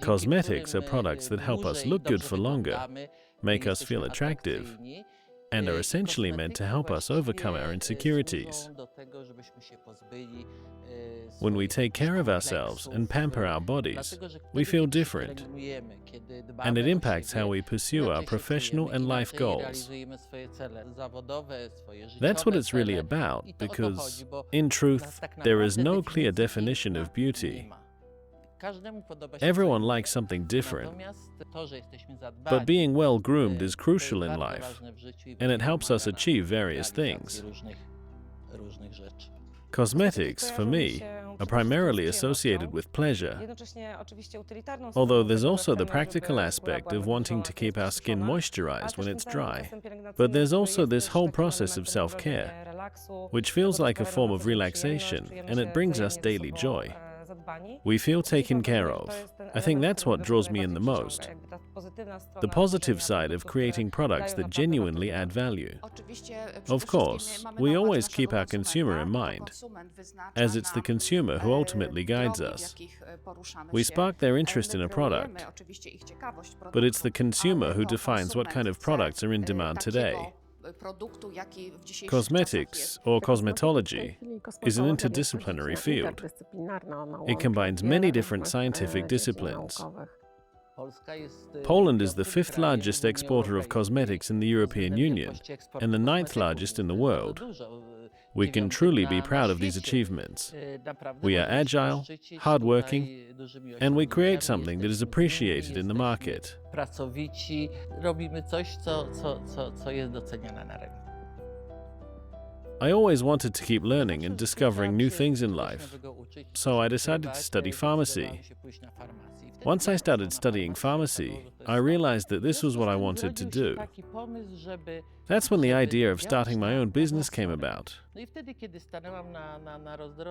Cosmetics are products that help us look good for longer, make us feel attractive, and are essentially meant to help us overcome our insecurities. When we take care of ourselves and pamper our bodies, we feel different, and it impacts how we pursue our professional and life goals. That's what it's really about, because, in truth, there is no clear definition of beauty. Everyone likes something different, but being well-groomed is crucial in life, and it helps us achieve various things. Cosmetics, for me, are primarily associated with pleasure, although there's also the practical aspect of wanting to keep our skin moisturized when it's dry. But there's also this whole process of self-care, which feels like a form of relaxation, and it brings us daily joy. We feel taken care of. I think that's what draws me in the most. The positive side of creating products that genuinely add value. Of course, we always keep our consumer in mind, as it's the consumer who ultimately guides us. We spark their interest in a product, but it's the consumer who defines what kind of products are in demand today. Cosmetics, or cosmetology, is an interdisciplinary field. It combines many different scientific disciplines. Poland is the 5th largest exporter of cosmetics in the European Union and the 9th largest in the world. We can truly be proud of these achievements. We are agile, hardworking, and we create something that is appreciated in the market. I always wanted to keep learning and discovering new things in life, so I decided to study pharmacy. Once I started studying pharmacy, I realized that this was what I wanted to do. That's when the idea of starting my own business came about.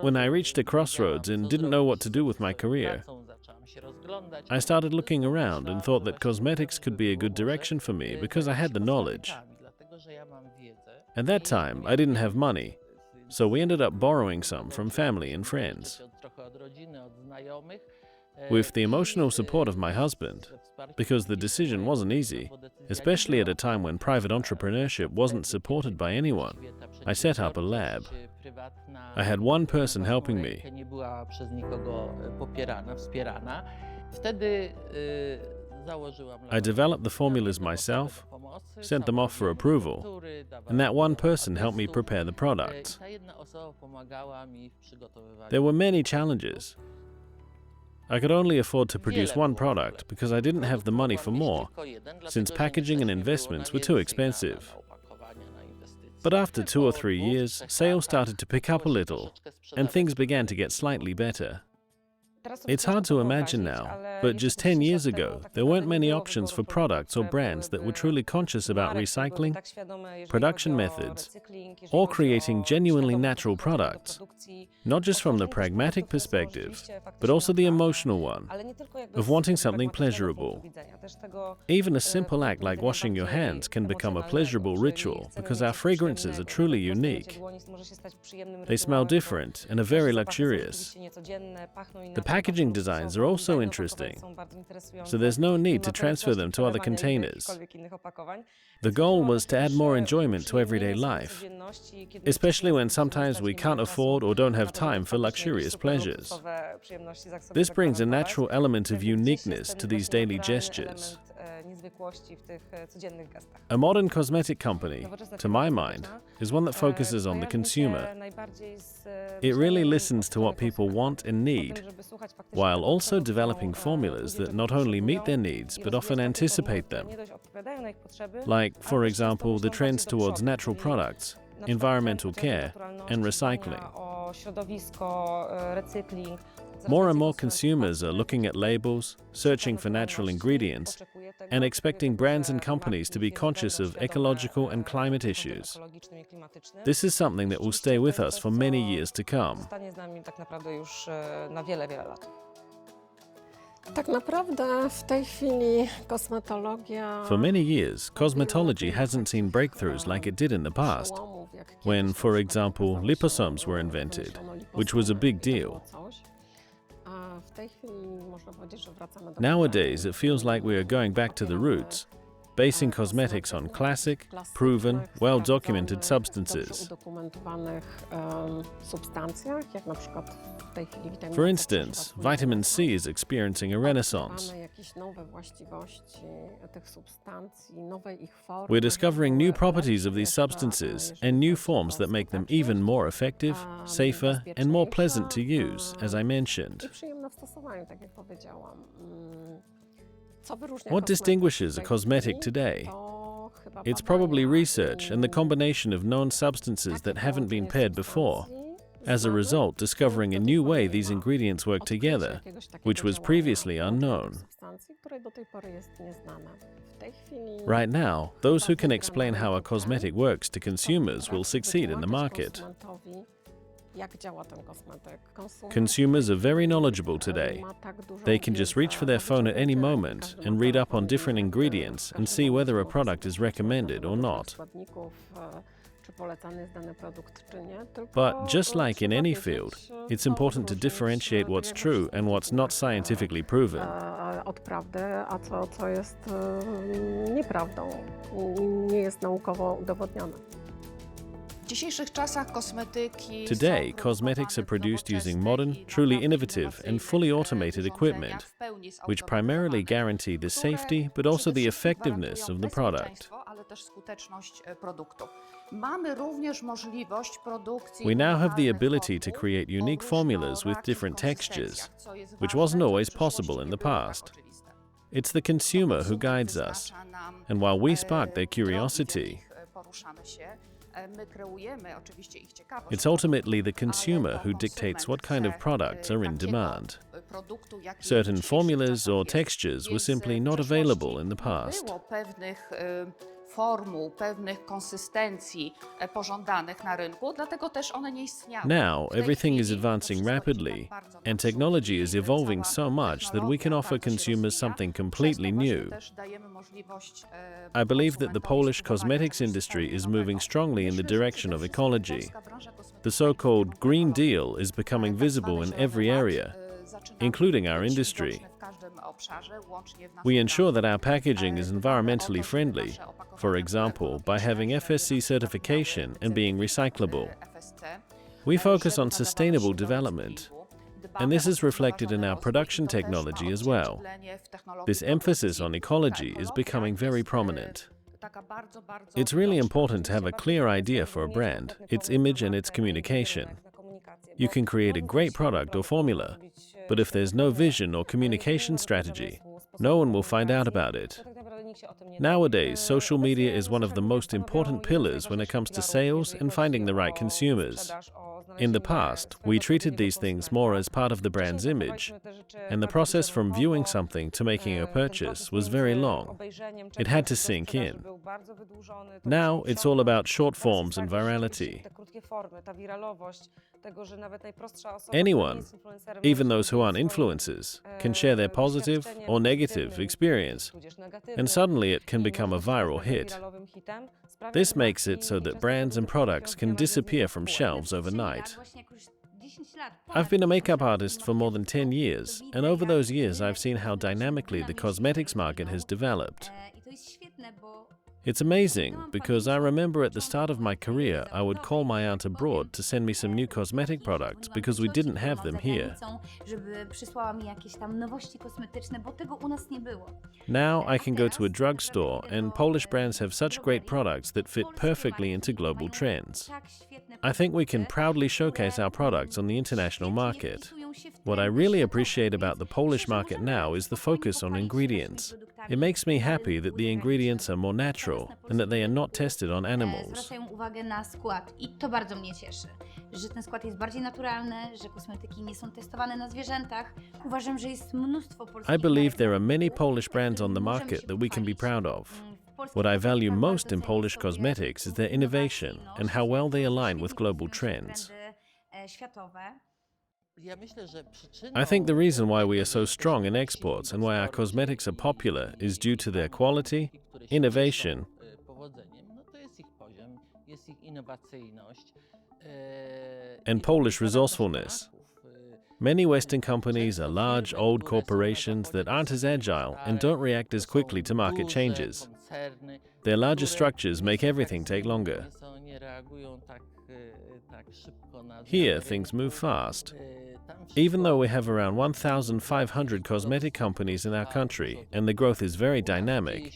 When I reached a crossroads and didn't know what to do with my career, I started looking around and thought that cosmetics could be a good direction for me because I had the knowledge. At that time, I didn't have money, so we ended up borrowing some from family and friends. With the emotional support of my husband, because the decision wasn't easy, especially at a time when private entrepreneurship wasn't supported by anyone, I set up a lab. I had one person helping me. I developed the formulas myself, sent them off for approval, and that one person helped me prepare the products. There were many challenges. I could only afford to produce one product because I didn't have the money for more, since packaging and investments were too expensive. But after 2 or 3 years, sales started to pick up a little, and things began to get slightly better. It's hard to imagine now, but just 10 years ago, there weren't many options for products or brands that were truly conscious about recycling, production methods, or creating genuinely natural products, not just from the pragmatic perspective, but also the emotional one, of wanting something pleasurable. Even a simple act like washing your hands can become a pleasurable ritual because our fragrances are truly unique. They smell different and are very luxurious. The packaging designs are also interesting, so there's no need to transfer them to other containers. The goal was to add more enjoyment to everyday life, especially when sometimes we can't afford or don't have time for luxurious pleasures. This brings a natural element of uniqueness to these daily gestures. A modern cosmetic company, to my mind, is one that focuses on the consumer. It really listens to what people want and need, while also developing formulas that not only meet their needs, but often anticipate them. Like, for example, the trends towards natural products, environmental care, and recycling. More and more consumers are looking at labels, searching for natural ingredients, and expecting brands and companies to be conscious of ecological and climate issues. This is something that will stay with us for many years to come. For many years, cosmetology hasn't seen breakthroughs like it did in the past, when, for example, liposomes were invented, which was a big deal. Nowadays, it feels like we are going back to the roots, basing cosmetics on classic, proven, well-documented substances. For instance, vitamin C is experiencing a renaissance. We're discovering new properties of these substances and new forms that make them even more effective, safer, and more pleasant to use, as I mentioned. What distinguishes a cosmetic today? It's probably research and the combination of known substances that haven't been paired before. As a result, discovering a new way these ingredients work together, which was previously unknown. Right now, those who can explain how a cosmetic works to consumers will succeed in the market. Consumers are very knowledgeable today. They can just reach for their phone at any moment and read up on different ingredients and see whether a product is recommended or not. But just like in any field, it's important to differentiate what's true and what's not scientifically proven. Today, cosmetics are produced using modern, truly innovative, and fully automated equipment, which primarily guarantee the safety but also the effectiveness of the product. We now have the ability to create unique formulas with different textures, which wasn't always possible in the past. It's the consumer who guides us, and while we spark their curiosity, it's ultimately the consumer who dictates what kind of products are in demand. Certain formulas or textures were simply not available in the past. Now, everything is advancing rapidly, and technology is evolving so much that we can offer consumers something completely new. I believe that the Polish cosmetics industry is moving strongly in the direction of ecology. The so-called Green Deal is becoming visible in every area, including our industry. We ensure that our packaging is environmentally friendly, for example, by having FSC certification and being recyclable. We focus on sustainable development, and this is reflected in our production technology as well. This emphasis on ecology is becoming very prominent. It's really important to have a clear idea for a brand, its image and its communication. You can create a great product or formula, but if there's no vision or communication strategy, no one will find out about it. Nowadays, social media is one of the most important pillars when it comes to sales and finding the right consumers. In the past, we treated these things more as part of the brand's image, and the process from viewing something to making a purchase was very long. It had to sink in. Now, it's all about short forms and virality. Anyone, even those who aren't influencers, can share their positive or negative experience, and suddenly it can become a viral hit. This makes it so that brands and products can disappear from shelves overnight. I've been a makeup artist for more than 10 years, and over those years I've seen how dynamically the cosmetics market has developed. It's amazing, because I remember at the start of my career, I would call my aunt abroad to send me some new cosmetic products because we didn't have them here. Now I can go to a drugstore, and Polish brands have such great products that fit perfectly into global trends. I think we can proudly showcase our products on the international market. What I really appreciate about the Polish market now is the focus on ingredients. It makes me happy that the ingredients are more natural and that they are not tested on animals. I believe there are many Polish brands on the market that we can be proud of. What I value most in Polish cosmetics is their innovation and how well they align with global trends. I think the reason why we are so strong in exports and why our cosmetics are popular is due to their quality, innovation, and Polish resourcefulness. Many Western companies are large, old corporations that aren't as agile and don't react as quickly to market changes. Their larger structures make everything take longer. Here, things move fast. Even though we have around 1,500 cosmetic companies in our country and the growth is very dynamic,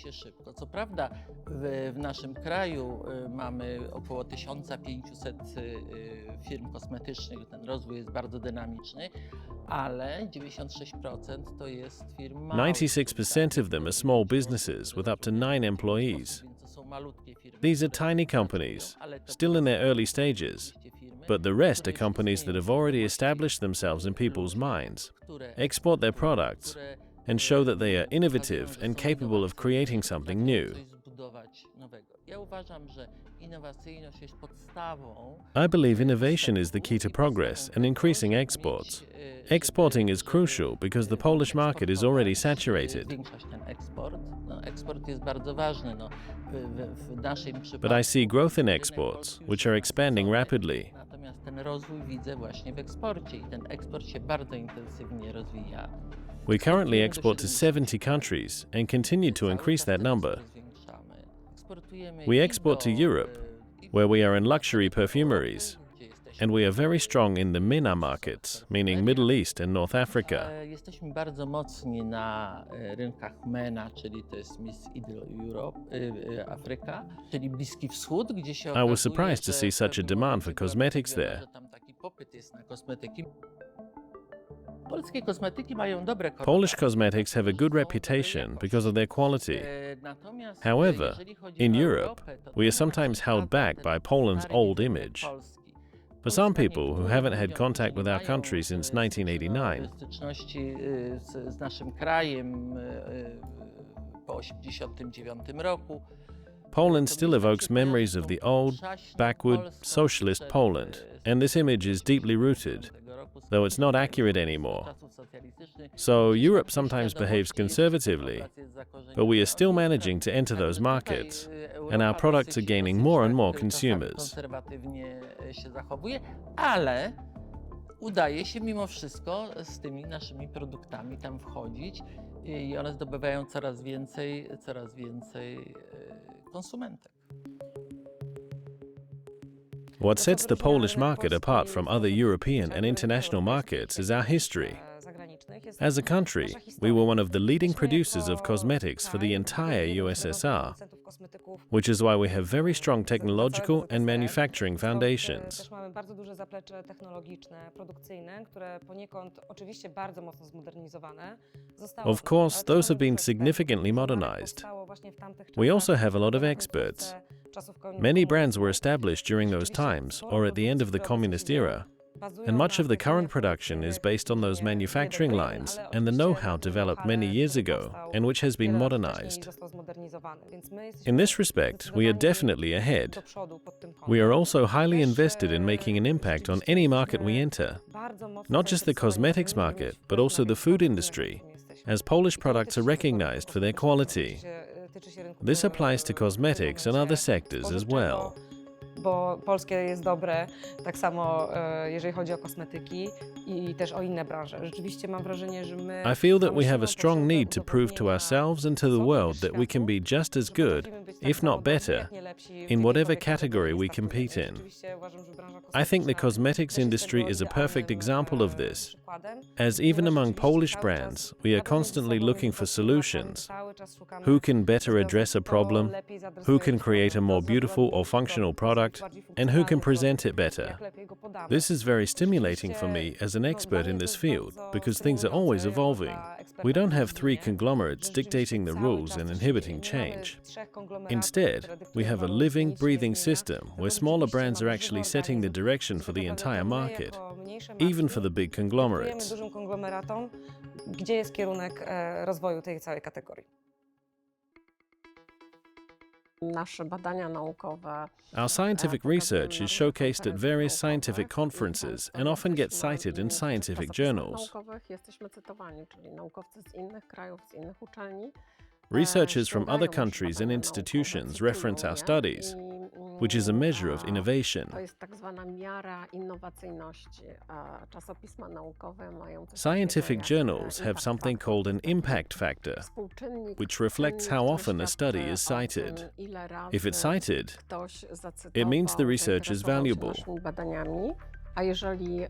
Co prawda w naszym kraju mamy około 1500 firm kosmetycznych, ten rozwój jest bardzo dynamiczny, ale 96% to jest firm małych. 96% of them are small businesses with up to 9 employees. Więc to są malutkie firmy. These are tiny companies, still in their early stages, but the rest are companies that have already established themselves in people's minds, export their products, and show that they are innovative and capable of creating something new. I believe innovation is the key to progress and increasing exports. Exporting is crucial because the Polish market is already saturated. But I see growth in exports, which are expanding rapidly. Natomiast ten rozwój widzę właśnie w eksporcie i ten eksport się bardzo intensywnie rozwija. We currently export to 70 countries and continue to increase that number. We export to Europe, where we are in luxury perfumeries, and we are very strong in the MENA markets, meaning Middle East and North Africa. Jesteśmy bardzo mocni na rynkach MENA, czyli to jest Middle Europe, Afryka, czyli Bliski Wschód, gdzie się I was surprised to see such a demand for cosmetics there. że tam taki popyt jest na kosmetyki. Polskie kosmetyki mają dobre Polish cosmetics have a good reputation because of their quality. However, in Europe, we are sometimes held back by Poland's old image. For some people who haven't had contact with our country since 1989, styczności z naszym krajem po 1989 roku, Poland still evokes memories of the old, backward, socialist Poland, and this image is deeply rooted, though it's not accurate anymore. So Europe sometimes behaves conservatively, but we are still managing to enter those markets, and our products are gaining more and more consumers. Konserwatywnie się zachowuje, ale udaje się mimo wszystko z tymi naszymi produktami tam wchodzić i one zdobywają coraz więcej konsumentek. What sets the Polish market apart from other European and international markets is our history. As a country, we were one of the leading producers of cosmetics for the entire USSR, which is why we have very strong technological and manufacturing foundations. Of course, those have been significantly modernized. We also have a lot of experts. Many brands were established during those times or at the end of the communist era, and much of the current production is based on those manufacturing lines and the know-how developed many years ago and which has been modernized. In this respect, we are definitely ahead. We are also highly invested in making an impact on any market we enter, not just the cosmetics market, but also the food industry, as Polish products are recognized for their quality. This applies to cosmetics and other sectors as well. Bo polskie jest dobre, tak samo jeżeli chodzi o kosmetyki i też o inne branże. Rzeczywiście mam wrażenie, że my... I feel that we have a strong need to prove to ourselves and to the world that we can be just as good, if not better, in whatever category we compete in. I think the cosmetics industry is a perfect example of this, as even among Polish brands, we are constantly looking for solutions. Who can better address a problem? Who can create a more beautiful or functional product? And who can present it better? This is very stimulating for me as an expert in this field, because things are always evolving. We don't have three conglomerates dictating the rules and inhibiting change. Instead, we have a living, breathing system where smaller brands are actually setting the direction for the entire market, even for the big conglomerates. Gdzie jest kierunek rozwoju tej całej kategorii? Our scientific research is showcased at various scientific conferences and often gets cited in scientific journals. Researchers from other countries and institutions reference our studies, which is a measure of innovation. Scientific journals have something called an impact factor, which reflects how often a study is cited. If it's cited, it means the research is valuable. A jeżeli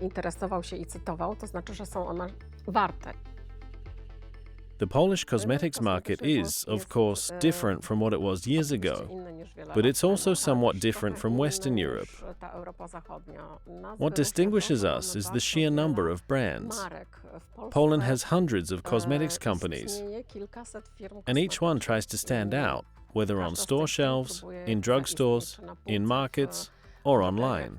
interesował się i cytował, to znaczy, że są one warte. The Polish cosmetics market is, of course, different from what it was years ago, but it's also somewhat different from Western Europe. What distinguishes us is the sheer number of brands. Poland has hundreds of cosmetics companies, and each one tries to stand out, whether on store shelves, in drugstores, in markets, or online.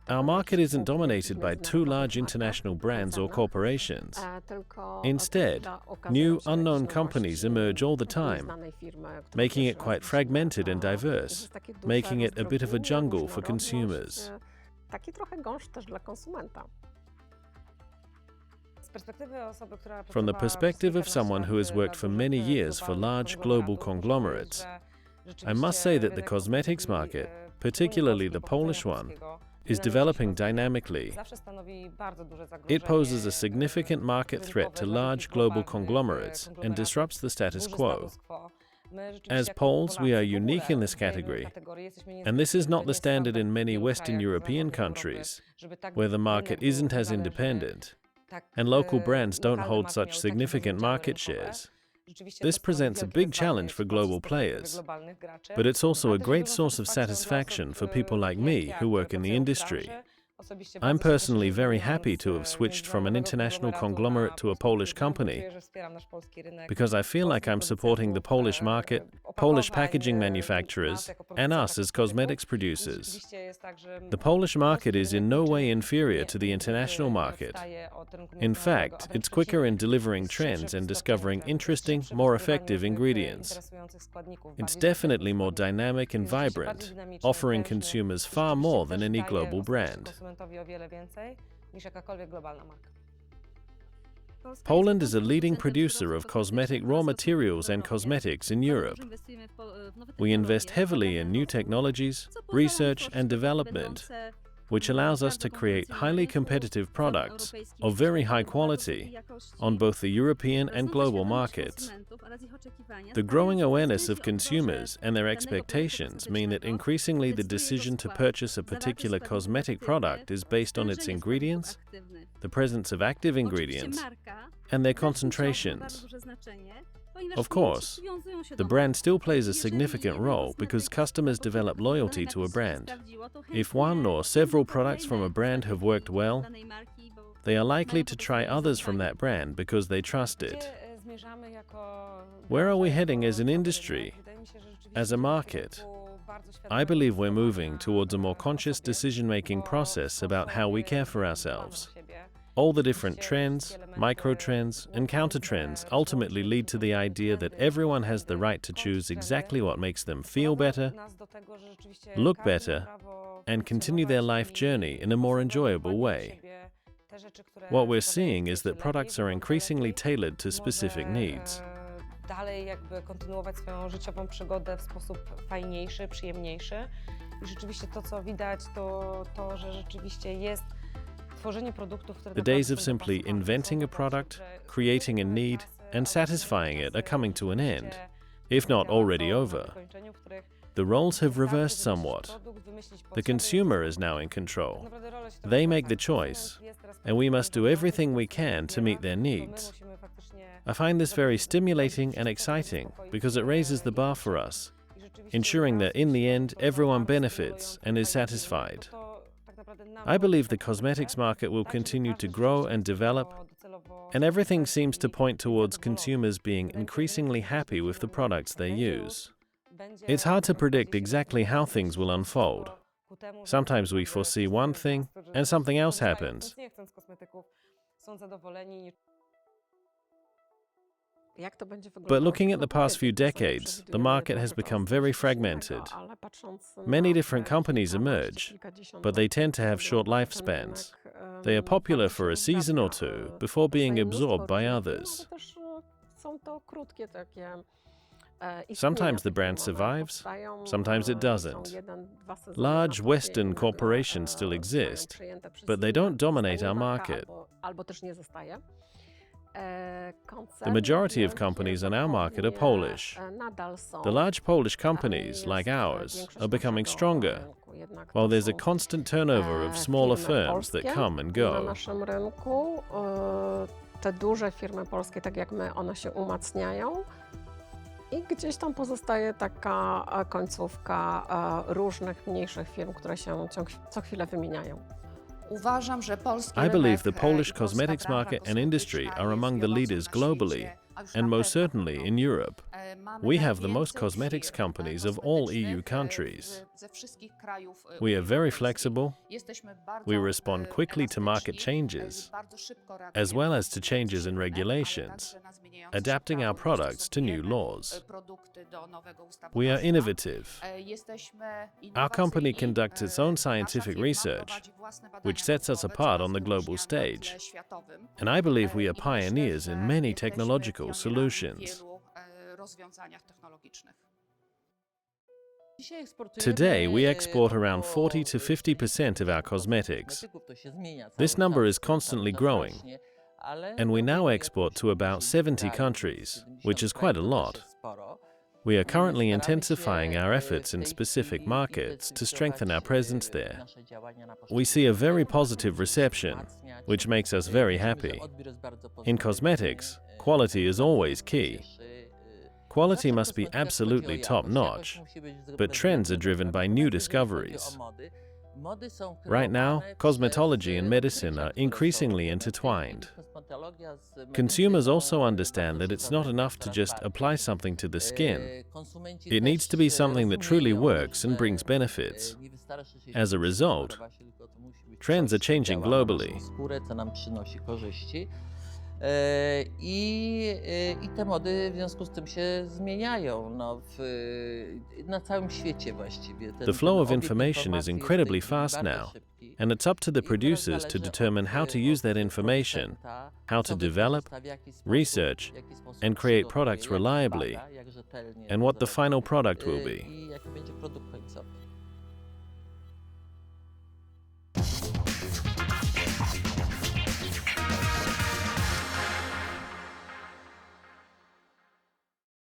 Our market isn't dominated by two large international brands or corporations. Instead, new unknown companies emerge all the time, making it quite fragmented and diverse, making it a bit of a jungle for consumers. From the perspective of someone who has worked for many years for large global conglomerates, I must say that the cosmetics market, particularly the Polish one, is developing dynamically. It poses a significant market threat to large global conglomerates and disrupts the status quo. As Poles, we are unique in this category, and this is not the standard in many Western European countries, where the market isn't as independent, and local brands don't hold such significant market shares. This presents a big challenge for global players, but it's also a great source of satisfaction for people like me who work in the industry. I'm personally very happy to have switched from an international conglomerate to a Polish company, because I feel like I'm supporting the Polish market, Polish packaging manufacturers, and us as cosmetics producers. The Polish market is in no way inferior to the international market. In fact, it's quicker in delivering trends and discovering interesting, more effective ingredients. It's definitely more dynamic and vibrant, offering consumers far more than any global brand. Poland is a leading producer of cosmetic raw materials and cosmetics in Europe. We invest heavily in new technologies, research and development, which allows us to create highly competitive products of very high quality on both the European and global markets. The growing awareness of consumers and their expectations mean that increasingly the decision to purchase a particular cosmetic product is based on its ingredients, the presence of active ingredients, and their concentrations. Of course, the brand still plays a significant role because customers develop loyalty to a brand. If one or several products from a brand have worked well, they are likely to try others from that brand because they trust it. Where are we heading as an industry, as a market? I believe we're moving towards a more conscious decision-making process about how we care for ourselves. All the different trends, micro-trends, and counter-trends ultimately lead to the idea that everyone has the right to choose exactly what makes them feel better, look better, and continue their life journey in a more enjoyable way. What we're seeing is that products are increasingly tailored to specific needs. Dalej jakby kontynuować swoją życiową przygodę w sposób fajniejszy, przyjemniejszy. I rzeczywiście to, co widać, to, że rzeczywiście jest tworzenie produktów, które The days of simply inventing a product, creating a need, and satisfying it are coming to an end, if not already over. The roles have reversed somewhat. The consumer is now in control. They make the choice, and we must do everything we can to meet their needs. I find this very stimulating and exciting because it raises the bar for us, ensuring that in the end everyone benefits and is satisfied. I believe the cosmetics market will continue to grow and develop, and everything seems to point towards consumers being increasingly happy with the products they use. It's hard to predict exactly how things will unfold. Sometimes we foresee one thing and something else happens. jak to będzie But wyglądało. looking at the Trudno past few powiedzieć, co sobie decades, the przewidujemy market dla has tego become very ostatecznego, fragmented. ale patrząc Many na different te companies kilkanaście, emerge, kilkadziesiąt but they lat, tend to have wygląda short ten lifespans. rynek, They are popular bardzo for a się season or rozrasta, two before being powstaje mnóstwo absorbed by różnych firm, others. ale też są to krótkie takie istnienia Sometimes the te brand firmowe. survives, Powstają, sometimes it są doesn't. 1-2 sezony, Large a później Western nagle, corporations still zostają exist, przejęte przez but they inne, don't dominate powstanie our marka market. albo też nie zostaje. The Koncerny majority of wielkie companies in our market are zachodnie, Polish. nadal są, The large Polish ale companies, like jest, ours, większość are becoming naszego stronger, rynku jednak while to there's są, a constant turnover of smaller firmy firms that polskie come and na go. naszym rynku. Te duże firmy polskie, tak jak my, one się umacniają i gdzieś tam pozostaje taka końcówka różnych mniejszych firm, które się co chwilę wymieniają. Uważam, że polski I believe the rynek, Polish i polska cosmetics branża market and industry kosmetyczna are jest among the wiodącą leaders na globally, świecie, a już and na most pewno certainly będą. in Europe. Mamy We have the most najwięcej cosmetics firm, companies of all EU kosmetycznych, countries. ze wszystkich krajów We are Unii very Europejskiej. flexible. Jesteśmy bardzo, We respond quickly to market elastyczni, changes, bardzo szybko as reagujemy well na as to changes in rynek, ale regulations, także na zmieniające się adapting our prawo. products to new Dostosowujemy, laws. produkty do nowego We are ustawodawstwa. innovative. Jesteśmy Our company innowacyjni. conducts its own Nasza scientific firma research, prowadzi własne badania which sets us naukowe, apart co on the nas global wyróżnia na stage. tle światowym. And I believe we are I myślę, pioneers że in many jesteśmy technological pionierami w solutions. wielu rozwiązaniach technologicznych. Dzisiaj eksportujemy, Today, we export around około 40 to 50% of our cosmetics. kosmetyków. To się zmienia cały This number czas, is constantly cały czas growing, rośnie, ale and we now robimy export to jakoś about 30 70 krajów, countries, 70 which is krajów, quite a to też lot. jest sporo. We are currently Staramy się, intensifying our efforts in w tej specific chwili markets to strengthen our inwestować, presence there. nasze działania na We see a very poszczególnych positive rynkach, reception, wzmacniać. which makes us very Widzimy, że happy. odbiór jest bardzo In pozytywny, cosmetics, quality is bardzo always nas key. cieszy. Quality Zawsze w must be kosmetykach absolutely chodzi o top jakość. Jakość notch, musi być zrobiona but trends are driven by natomiast new jeżeli chodzi o discoveries. mody, mody są Right now, kreowane cosmetology przez and medicine odkrycia, are które są increasingly robione. W tej chwili intertwined. kosmetologia z Consumers medycyną also understand bardzo that się it's not zamyka enough to coraz just bardziej. apply something to the skin. Konsumenci It needs to też be something that truly rozumieją, works and że, brings benefits. nie wystarczy się As a result, podoba się, tylko to musi być trends coś, are co changing działa na globally. naszą skórę, co nam przynosi korzyści. I te mody w związku z tym się zmieniają na całym świecie właściwie. The flow of obieg information is informacji jest w tej incredibly chwili fast bardzo now, szybki. and it's up to the I teraz producers to zależy determine how to use that information, producenta, how co to develop, wykorzysta, w jaki sposób, research, w jaki sposób and create przygotuje, products jak reliably, zbada, jak rzetelnie and what the to zrobi. final product will be. I jaki będzie produkt